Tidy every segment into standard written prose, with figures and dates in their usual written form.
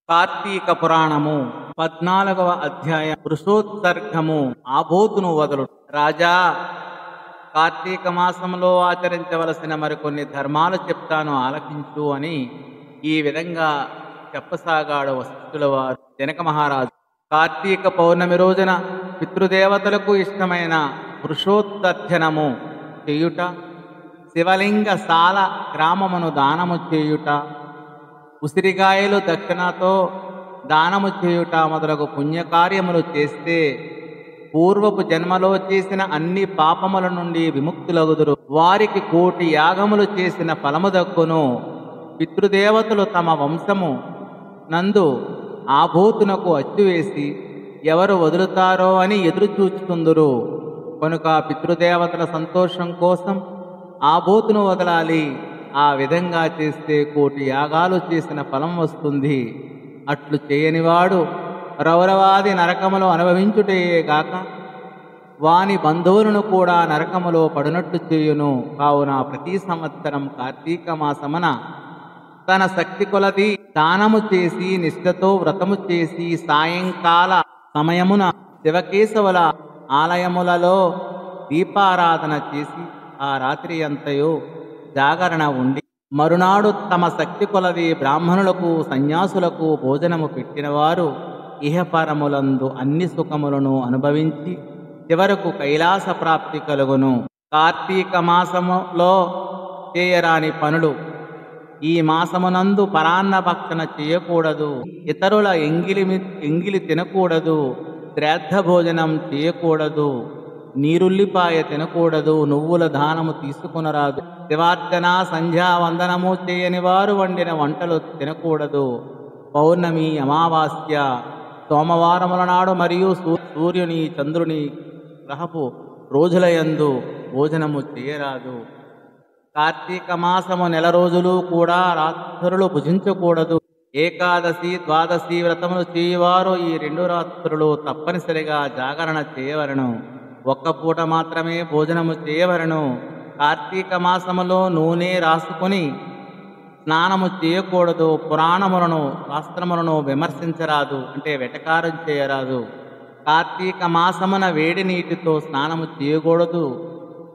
కార్తీక పురాణము 14వ అధ్యాయం పురుషోత్సర్గము. ఆబోతును వదలు. రాజా, కార్తీక మాసంలో ఆచరించవలసిన మరికొన్ని ధర్మాలు చెప్తాను, ఆలకించు అని ఈ విధంగా చెప్పసాగాడు వశిష్ఠుల వారు జనక మహారాజు. కార్తీక పౌర్ణమి రోజున పితృదేవతలకు ఇష్టమైన పురుషోత్తర్జనము చేయుట, శివలింగ సాల గ్రామమును దానము చేయుట, ఉసిరికాయలు దక్షిణతో దానము చేయుట మొదలగు పుణ్యకార్యములు చేస్తే పూర్వపు జన్మలో చేసిన అన్ని పాపముల నుండి విముక్తులగుదురు. వారికి 1,000,000 యాగములు చేసిన ఫలము దక్కును. పితృదేవతలు తమ వంశము నందు ఆబోతునకు అచ్చువేసి ఎవరు వదులుతారో అని ఎదురు చూచుతుందురు. కనుక పితృదేవతల సంతోషం కోసం ఆబోతును వదలాలి. ఆ విధంగా చేస్తే 1,000,000 యాగాలు చేసిన ఫలం వస్తుంది. అట్లు చేయనివాడు రౌరవాది నరకములు అనుభవించుటయేగాక వాని బంధువులను కూడా నరకములో పడినట్లు చేయును. కావున ప్రతి సంవత్సరం కార్తీక మాసమున తన శక్తి కొలది దానము చేసి నిష్ఠతో వ్రతము చేసి సాయంకాల సమయమున శివకేశవుల ఆలయములలో దీపారాధన చేసి ఆ రాత్రి అంతయు జాగరణ ఉండి మరునాడు తమ శక్తి కొలది బ్రాహ్మణులకు సన్యాసులకు భోజనము పెట్టినవారు ఇహపరములందు అన్ని సుఖములను అనుభవించి చివరకు కైలాస ప్రాప్తి కలుగును. కార్తీక మాసములో చేయరాని పనులు. ఈ మాసమునందు పరాన్న భక్షణ చేయకూడదు, ఇతరుల ఎంగిలి తినకూడదు, శ్రాద్ధ భోజనం చేయకూడదు, నీరుల్లిపాయ తినకూడదు, నువ్వుల దానము తీసుకునరాదు, శివార్చన సంధ్యావందనము చేయని వారు వండిన వంటలు తినకూడదు, పౌర్ణమి అమావాస్య సోమవారముల నాడు మరియు సూర్యుని చంద్రుని గ్రహపు రోజులయందు భోజనము చేయరాదు. కార్తీక మాసము 1 రోజులు కూడా రాత్రులు భుజించకూడదు. ఏకాదశి ద్వాదశి వ్రతములు చేయవారు ఈ 2 రాత్రులు తప్పనిసరిగా జాగరణ చేయవలను. ఒక్క పూట మాత్రమే భోజనము చేయవలను. కార్తీక మాసములో నూనె రాసుకొని స్నానము చేయకూడదు. పురాణములను శాస్త్రములను విమర్శించరాదు, అంటే వెటకారం చేయరాదు. కార్తీక మాసమున వేడి నీటితో స్నానము చేయకూడదు.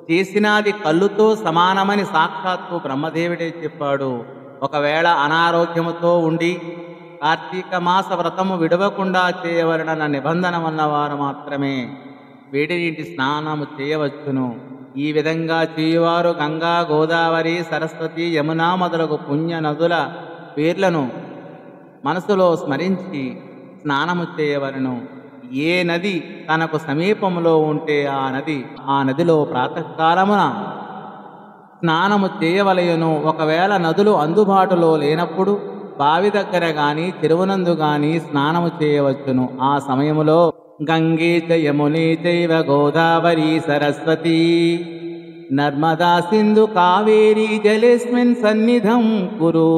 చేసినది కళ్ళుతో సమానమని సాక్షాత్తు బ్రహ్మదేవుడే చెప్పాడు. ఒకవేళ అనారోగ్యముతో ఉండి కార్తీక మాస వ్రతము విడవకుండా చేయవలన నిబంధన ఉన్నవారు మాత్రమే వేడి నీటి స్నానము చేయవచ్చును. ఈ విధంగా చేయువారు గంగా, గోదావరి, సరస్వతి, యమున మొదలగు పుణ్య నదుల పేర్లను మనసులో స్మరించి స్నానము చేయవలను. ఏ నది తనకు సమీపంలో ఉంటే ఆ నదిలో ప్రాతకాలమున స్నానము చేయవలయును. ఒకవేళ నదులు అందుబాటులో లేనప్పుడు బావి దగ్గర గాని చెరువునందు గాని స్నానము చేయవచ్చును. ఆ సమయములో గంగే చ యమునే చైవ గోదావరి సరస్వతి నర్మదా సింధు కావేరీ జలేస్మిన్ సన్నిధం కురు.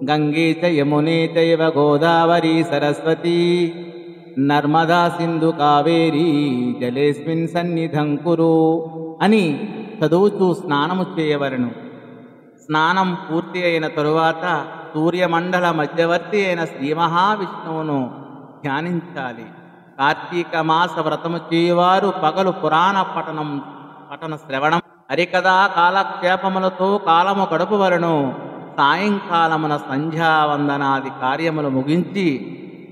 గంగే చ యమునే చైవ గోదావరి సరస్వతి నర్మదా సింధు కావేరీ జలేస్మిన్ సన్నిధం కురు అని చదువుతూ స్నానము చేయవలను. స్నానం పూర్తి అయిన తరువాత సూర్యమండల మధ్యవర్తి అయిన శ్రీ మహావిష్ణువును ధ్యానించాలి. కార్తీక మాస వ్రతము చేయువారు పగలు పురాణ పఠన శ్రవణం, హరికథా కాలక్షేపములతో కాలము గడుపవలను. సాయంకాలమున సంధ్యావందనాది కార్యములు ముగించి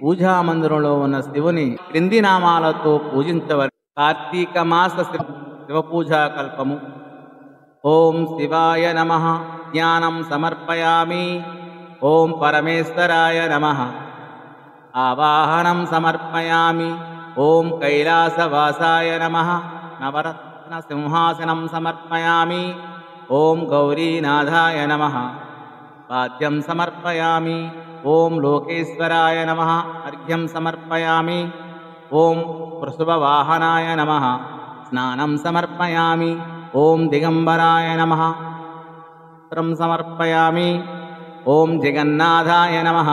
పూజామందిరంలో ఉన్న శివుని క్రింది నామాలతో పూజించవలను. కార్తీక మాస శివపూజా కల్పము. ఓం శివాయ నమః జ్ఞానం సమర్పయామి. ఓం పరమేశ్వరాయ నమః ఆవాహనం సమర్పయామి. ఓం కైలాసవాసాయ నమః నవరత్న సింహాసనం సమర్పయామి. ఓం గౌరీనాథాయ నమః పాద్యం సమర్పయామి. ఓం లోకేశ్వరాయ నమః అర్ఘ్యం సమర్పయామి. ఓం వృషభవాహనాయ నమః స్నానం సమర్పయామి. ఓం దిగంబరాయ నమః వస్త్రం సమర్పయామి. ఓం జగన్నాథాయ నమః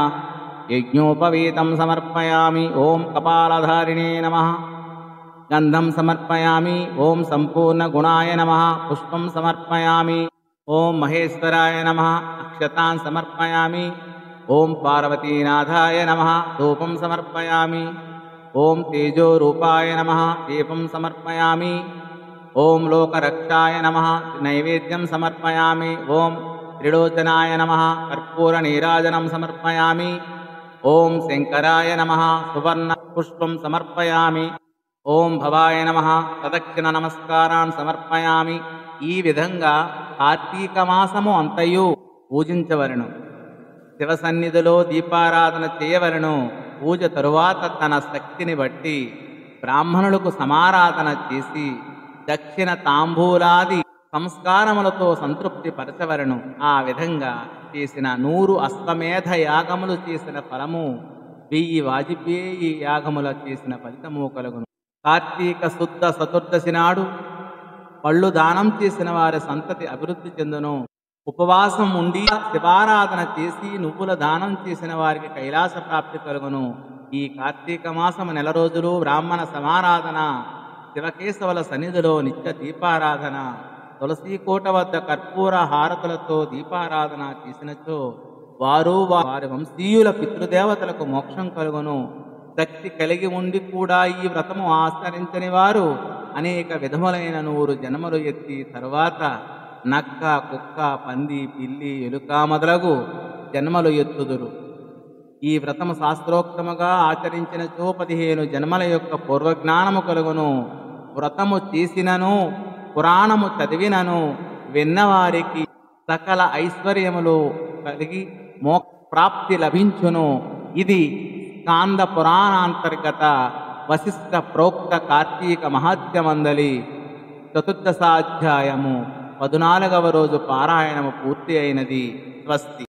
యజ్ఞోపవీతం సమర్పయామి. ఓం కపాలధారిణే నమః గంధం సమర్పయామి. ఓం సంపూర్ణ గుణాయ నమః పుష్పం సమర్పయామి. ఓం మహేశ్వరాయ నమః అక్షతాన్ సమర్పయామి. ఓం పార్వతీనాథాయ నమః ధూపం సమర్పయామి. ఓం తేజోరూపాయ నమః దీపం సమర్పయామి. ఓం లోకరక్షాయ నమః నైవేద్యం సమర్పయామి. ఓం త్రిలోచనాయ నమః కర్పూర నీరాజనం సమర్పయామి. ఓం శంకరాయ నమః సువర్ణ పుష్పం సమర్పయామి. ఓం భవాయ నమః ప్రదక్షిణ నమస్కారాన్ సమర్పయామి. ఈ విధంగా కార్తీక మాసము అంతయు పూజించవలను. శివ సన్నిధిలో దీపారాధన చేయవలను. పూజ తరువాత తన శక్తిని బట్టి బ్రాహ్మణులకు సమారాధన చేసి దక్షిణ తాంబూలాది సంస్కారములతో సంతృప్తి పరచవలను. ఆ విధంగా చేసిన 100 అశ్వమేధ యాగములు చేసిన ఫలము 1000 వాజపేయి యాగముల చేసిన ఫలితము కలుగును. కార్తీక శుద్ధ చతుర్దశి నాడు పళ్ళు దానం చేసిన వారి సంతతి అభివృద్ధి చెందును. ఉపవాసం ఉండి శివారాధన చేసి నువ్వుల దానం చేసిన వారికి కైలాస ప్రాప్తి కలుగును. ఈ కార్తీక మాసము 1 రోజులు బ్రాహ్మణ సమారాధన, శివకేశవుల సన్నిధిలో నిత్య దీపారాధన, తులసీకోట వద్ద కర్పూర హారతులతో దీపారాధన చేసినచో వారు వారి వంశీయుల పితృదేవతలకు మోక్షం కలుగును. శక్తి కలిగి ఉండి కూడా ఈ వ్రతము ఆచరించని వారు అనేక విధములైన 100 జన్మలు ఎత్తి తరువాత నక్క, కుక్క, పంది, పిల్లి, ఎలుక మొదలగు జన్మలు ఎత్తుదురు. ఈ వ్రతము శాస్త్రోక్తముగా ఆచరించినచో 15 జన్మల యొక్క పూర్వజ్ఞానము కలుగును. వ్రతము చేసినను, పురాణము చదివినను విన్నవారికి సకల ఐశ్వర్యములు కలిగి మోక్ష ప్రాప్తి లభించును. ఇది స్కాంద పురాణాంతర్గత వశిష్ఠ ప్రోక్త కార్తీక మహాత్మ్యమందలి చతుర్దశాధ్యాయము 14వ రోజు పారాయణము పూర్తి అయినది. స్వస్తి.